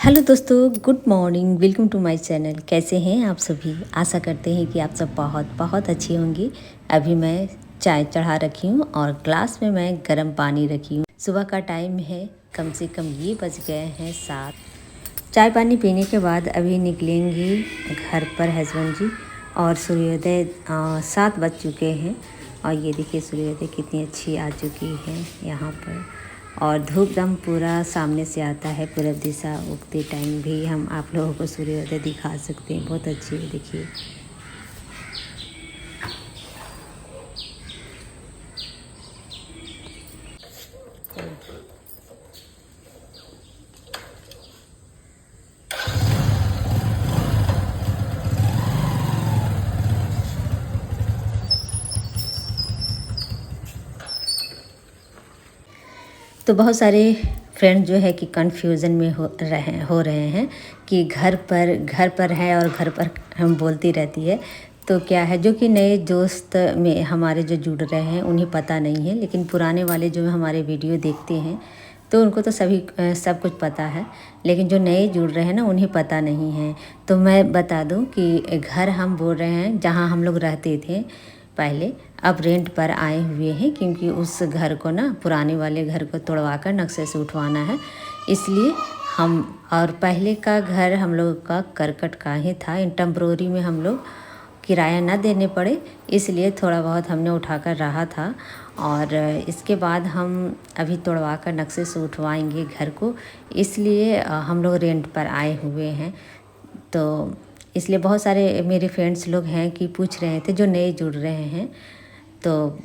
Hello दोस्तों, good morning. Welcome to my channel. कैसे हैं आप सभी? आशा करते हैं कि आप सब बहुत बहुत अच्छे होंगे। अभी मैं चाय चढ़ा रखी हूँ और ग्लास में मैं गर्म पानी रखी हूँ। सुबह का टाइम है, कम से कम ये बज गए हैं 7। चाय पानी पीने के बाद अभी निकलेंगी घर पर हस्बैंड जी और सूर्योदय 7 बज चुके हैं। और ये देखिए सूर्योदय कितनी अच्छी आ चुकी है यहाँ पर। और धूप दम पूरा सामने से आता है, पूरब दिशा उगते टाइम भी हम आप लोगों को सूर्योदय दिखा सकते हैं। बहुत अच्छी है, देखिए। तो बहुत सारे फ्रेंड जो है कि कंफ्यूजन में हो रहे हैं कि घर पर है और घर पर हम बोलती रहती है। तो क्या है, जो कि नए दोस्त में हमारे जो जुड़ रहे हैं उन्हें पता नहीं है, लेकिन पुराने वाले जो हमारे वीडियो देखते हैं तो उनको तो सब कुछ पता है। लेकिन जो नए जुड़ रहे हैं ना, उन्हें पता नहीं है। तो मैं बता दूं कि घर हम बोल रहे हैं जहां हम लोग रहते थे पहले, अब रेंट पर आए हुए हैं, क्योंकि उस घर को ना, पुराने वाले घर को तोड़वा कर नक्शे से उठवाना है। इसलिए हम, और पहले का घर हम लोग का करकट का ही था। इन टेम्प्रोरी में हम लोग किराया ना देने पड़े, इसलिए थोड़ा बहुत हमने उठाकर रहा था। और इसके बाद हम अभी तोड़वा कर नक्शे से उठवाएंगे घर को, इसलिए हम लोग रेंट पर आए हुए हैं। तो इसलिए बहुत सारे मेरे फ्रेंड्स लोग हैं कि पूछ रहे थे, जो नए जुड़ रहे हैं, तो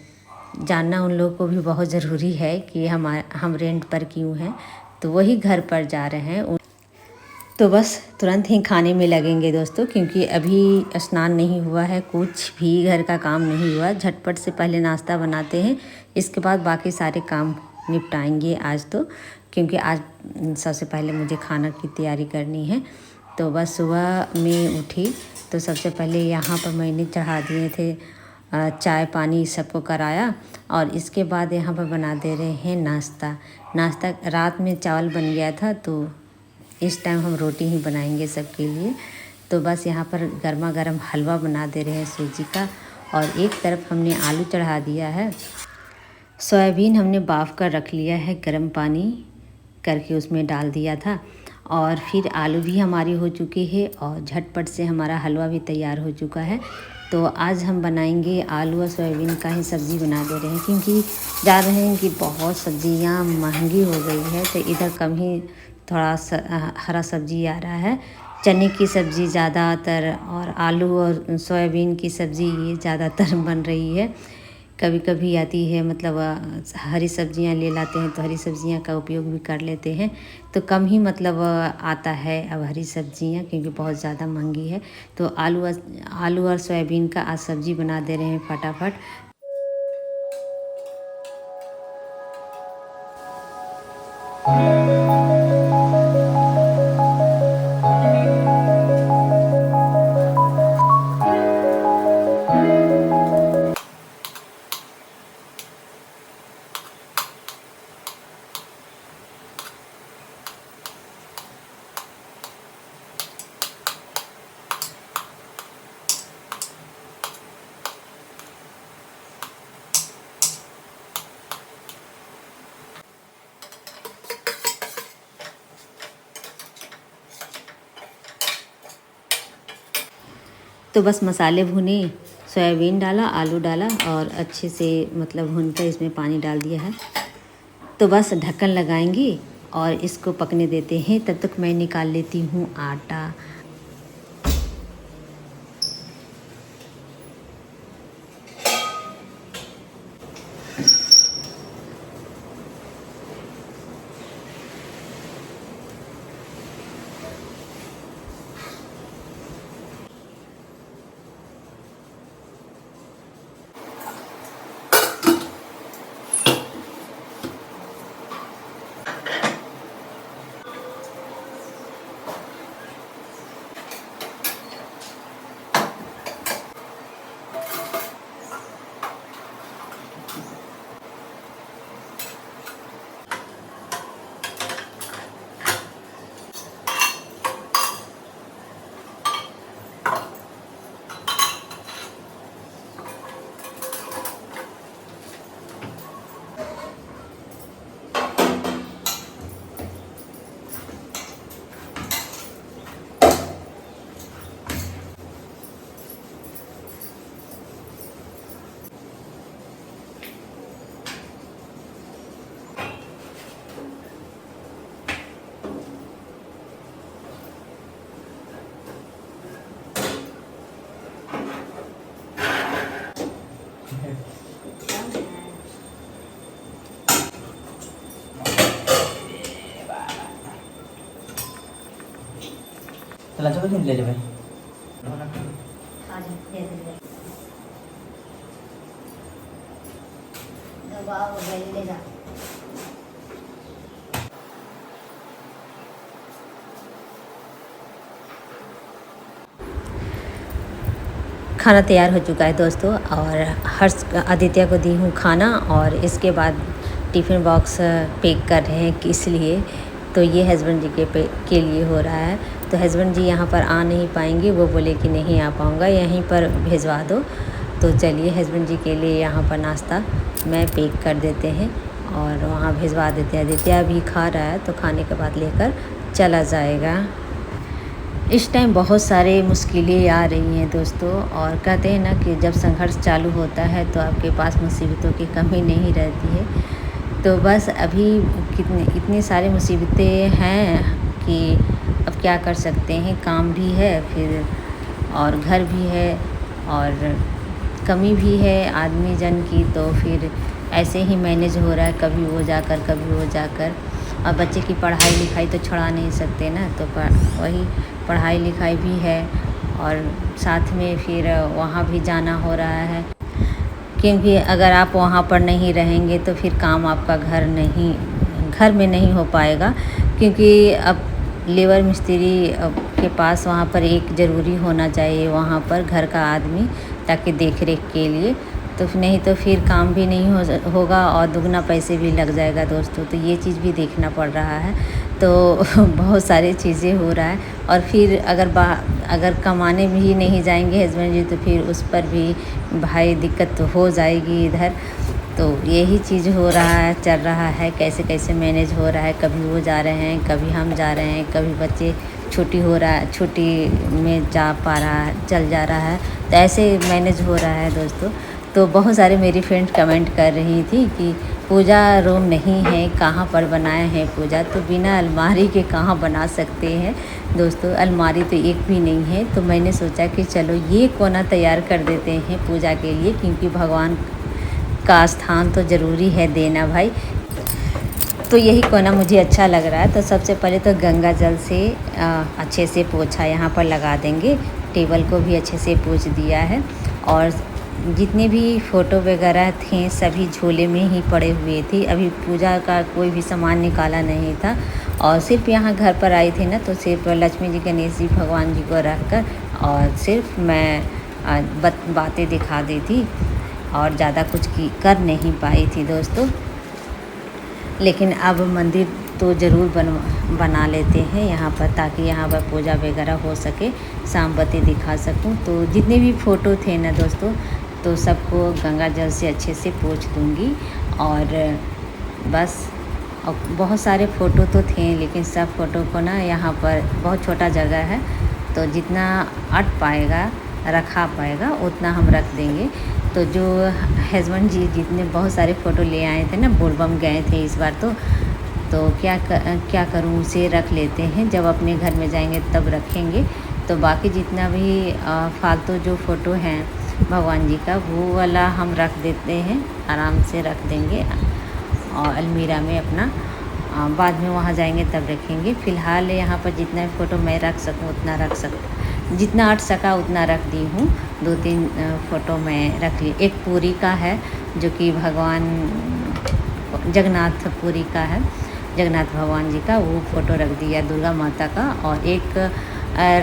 जानना उन लोगों को भी बहुत ज़रूरी है कि हम रेंट पर क्यों हैं। तो वही घर पर जा रहे हैं। तो बस तुरंत ही खाने में लगेंगे दोस्तों, क्योंकि अभी स्नान नहीं हुआ है, कुछ भी घर का काम नहीं हुआ। झटपट से पहले नाश्ता बनाते हैं, इसके बाद बाकी सारे काम निपटाएंगे आज तो, क्योंकि आज सबसे पहले मुझे खाना की तैयारी करनी है। तो बस सुबह में उठी तो सबसे पहले यहाँ पर मैंने चढ़ा दिए थे चाय पानी, सबको कराया। और इसके बाद यहाँ पर बना दे रहे हैं नाश्ता। रात में चावल बन गया था, तो इस टाइम हम रोटी ही बनाएंगे सबके लिए। तो बस यहाँ पर गर्मा गर्म हलवा बना दे रहे हैं सूजी का। और एक तरफ हमने आलू चढ़ा दिया है। सोयाबीन हमने बाफ कर रख लिया है, गर्म पानी करके उसमें डाल दिया था। और फिर आलू भी हमारी हो चुकी है और झटपट से हमारा हलवा भी तैयार हो चुका है। तो आज हम बनाएंगे आलू और सोयाबीन का ही सब्ज़ी बना दे रहे हैं, क्योंकि जा रहे हैं कि बहुत सब्ज़ियाँ महंगी हो गई है। तो इधर कम ही थोड़ा हरा सब्ज़ी आ रहा है। चने की सब्ज़ी ज़्यादातर और आलू और सोयाबीन की सब्ज़ी ये ज़्यादातर बन रही है। कभी कभी आती है, मतलब हरी सब्जियां ले लाते हैं तो हरी सब्जियां का उपयोग भी कर लेते हैं। तो कम ही मतलब आता है अब हरी सब्जियां, क्योंकि बहुत ज़्यादा महंगी है। तो आलू और सोयाबीन का आज सब्ज़ी बना दे रहे हैं फटाफट। तो बस मसाले भुने, सोयाबीन डाला, आलू डाला और अच्छे से मतलब भूनकर इसमें पानी डाल दिया है। तो बस ढक्कन लगाएंगे और इसको पकने देते हैं। तब तक मैं निकाल लेती हूँ आटा। चला चलो ले ले भाई। ले जा। खाना तैयार हो चुका है दोस्तों, और हर्ष आदित्य को दी हूँ खाना, और इसके बाद टिफ़िन बॉक्स पैक कर रहे हैं किस लिए, तो ये हस्बैंड जी के लिए हो रहा है। तो हस्बैंड जी यहाँ पर आ नहीं पाएंगे, वो बोले कि नहीं आ पाऊँगा, यहीं पर भिजवा दो। तो चलिए हस्बैंड जी के लिए यहाँ पर नाश्ता मैं पैक कर देते हैं और वहाँ भिजवा देते हैं। आदित्य अभी खा रहा है, तो खाने के बाद लेकर चला जाएगा। इस टाइम बहुत सारे मुश्किलें आ रही हैं दोस्तों, और कहते हैं ना कि जब संघर्ष चालू होता है तो आपके पास मुसीबतों की कमी नहीं रहती है। तो बस अभी इतनी सारी मुसीबतें हैं कि अब क्या कर सकते हैं, काम भी है फिर और घर भी है और कमी भी है आदमी जन की, तो फिर ऐसे ही मैनेज हो रहा है, कभी वो जाकर कभी वो जाकर। और बच्चे की पढ़ाई लिखाई तो छुड़ा नहीं सकते ना, तो वही पढ़ाई लिखाई भी है और साथ में फिर वहाँ भी जाना हो रहा है, क्योंकि अगर आप वहाँ पर नहीं रहेंगे तो फिर काम आपका घर में नहीं हो पाएगा, क्योंकि अब लेबर मिस्त्री के पास वहाँ पर एक ज़रूरी होना चाहिए वहाँ पर घर का आदमी, ताकि देख रेख के लिए। तो नहीं तो फिर काम भी नहीं होगा और दुगना पैसे भी लग जाएगा दोस्तों। तो ये चीज़ भी देखना पड़ रहा है, तो बहुत सारी चीज़ें हो रहा है। और फिर अगर कमाने भी नहीं जाएंगे हस्बैंड जी, तो फिर उस पर भी भाई दिक्कत तो हो जाएगी इधर। तो यही चीज़ हो रहा है, चल रहा है, कैसे कैसे मैनेज हो रहा है। कभी वो जा रहे हैं, कभी हम जा रहे हैं, कभी बच्चे छुट्टी में चल जा रहा है, तो ऐसे मैनेज हो रहा है दोस्तों। तो बहुत सारे मेरी फ्रेंड कमेंट कर रही थी कि पूजा रूम नहीं है, कहाँ पर बनाए हैं पूजा, तो बिना अलमारी के कहाँ बना सकते हैं दोस्तों। अलमारी तो एक भी नहीं है, तो मैंने सोचा कि चलो ये कोना तैयार कर देते हैं पूजा के लिए, क्योंकि भगवान का स्थान तो ज़रूरी है देना भाई। तो यही कोना मुझे अच्छा लग रहा है। तो सबसे पहले तो गंगा जल से अच्छे से पोछा यहाँ पर लगा देंगे, टेबल को भी अच्छे से पोंछ दिया है, और जितने भी फ़ोटो वगैरह थे सभी झोले में ही पड़े हुए थे। अभी पूजा का कोई भी सामान निकाला नहीं था, और सिर्फ यहाँ घर पर आई थी ना, तो सिर्फ लक्ष्मी जी, गणेश जी, भगवान जी को रख कर और सिर्फ मैं बातें दिखा दी थी, और ज़्यादा कुछ कर नहीं पाई थी दोस्तों। लेकिन अब मंदिर तो ज़रूर बना लेते हैं यहाँ पर, ताकि यहाँ पर पूजा वगैरह हो सके, शाम बत्ती दिखा सकूँ। तो जितने भी फ़ोटो थे ना दोस्तों, तो सबको गंगा जल से अच्छे से पोंछ दूँगी। और बस बहुत सारे फ़ोटो तो थे, लेकिन सब फ़ोटो को ना यहाँ पर बहुत छोटा जगह है, तो जितना अट पाएगा रखा पाएगा उतना हम रख देंगे। तो जो हस्बैंड जी जितने बहुत सारे फ़ोटो ले आए थे ना, बोलबम गए थे इस बार, तो क्या करूँ, उसे रख लेते हैं, जब अपने घर में जाएंगे तब रखेंगे। तो बाकी जितना भी फालतू जो फ़ोटो हैं भगवान जी का, वो वाला हम रख देते हैं, आराम से रख देंगे और अलमीरा में अपना, बाद में वहाँ जाएंगे तब रखेंगे। फ़िलहाल यहाँ पर जितना फ़ोटो मैं रख सकूँ उतना जितना अट सका उतना रख दी हूँ। 2-3 फ़ोटो मैं रख ली। एक पुरी का है जो कि भगवान जगन्नाथ पुरी का है, जगन्नाथ भगवान जी का, वो फ़ोटो रख दिया, दुर्गा माता का। और एक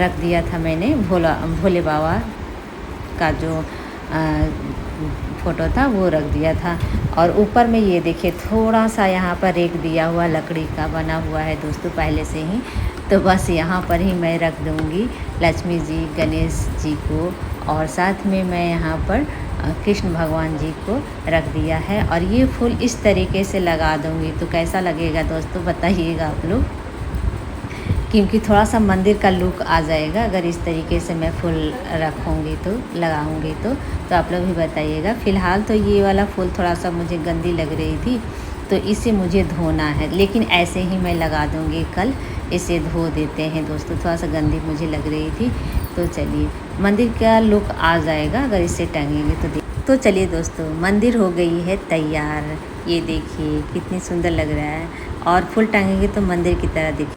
रख दिया था मैंने भोले बाबा का जो फ़ोटो था वो रख दिया था। और ऊपर में ये देखिए थोड़ा सा यहाँ पर एक दिया हुआ लकड़ी का बना हुआ है दोस्तों पहले से ही, तो बस यहाँ पर ही मैं रख दूँगी लक्ष्मी जी, गणेश जी को, और साथ में मैं यहाँ पर कृष्ण भगवान जी को रख दिया है। और ये फूल इस तरीके से लगा दूँगी, तो कैसा लगेगा दोस्तों बताइएगा आप लोग, क्योंकि थोड़ा सा मंदिर का लुक आ जाएगा अगर इस तरीके से मैं फूल रखूँगी तो, लगाऊँगी तो आप लोग भी बताइएगा। फ़िलहाल तो ये वाला फूल थोड़ा सा मुझे गंदी लग रही थी, तो इसे मुझे धोना है, लेकिन ऐसे ही मैं लगा दूँगी, कल इसे धो देते हैं दोस्तों, थोड़ा सा गंदी मुझे लग रही थी। तो चलिए मंदिर का लुक आ जाएगा अगर इसे टंगेंगे तो चलिए दोस्तों, मंदिर हो गई है तैयार। ये देखिए कितनी सुंदर लग रहा है, और फूल टंगेंगे तो मंदिर की तरह दिखे।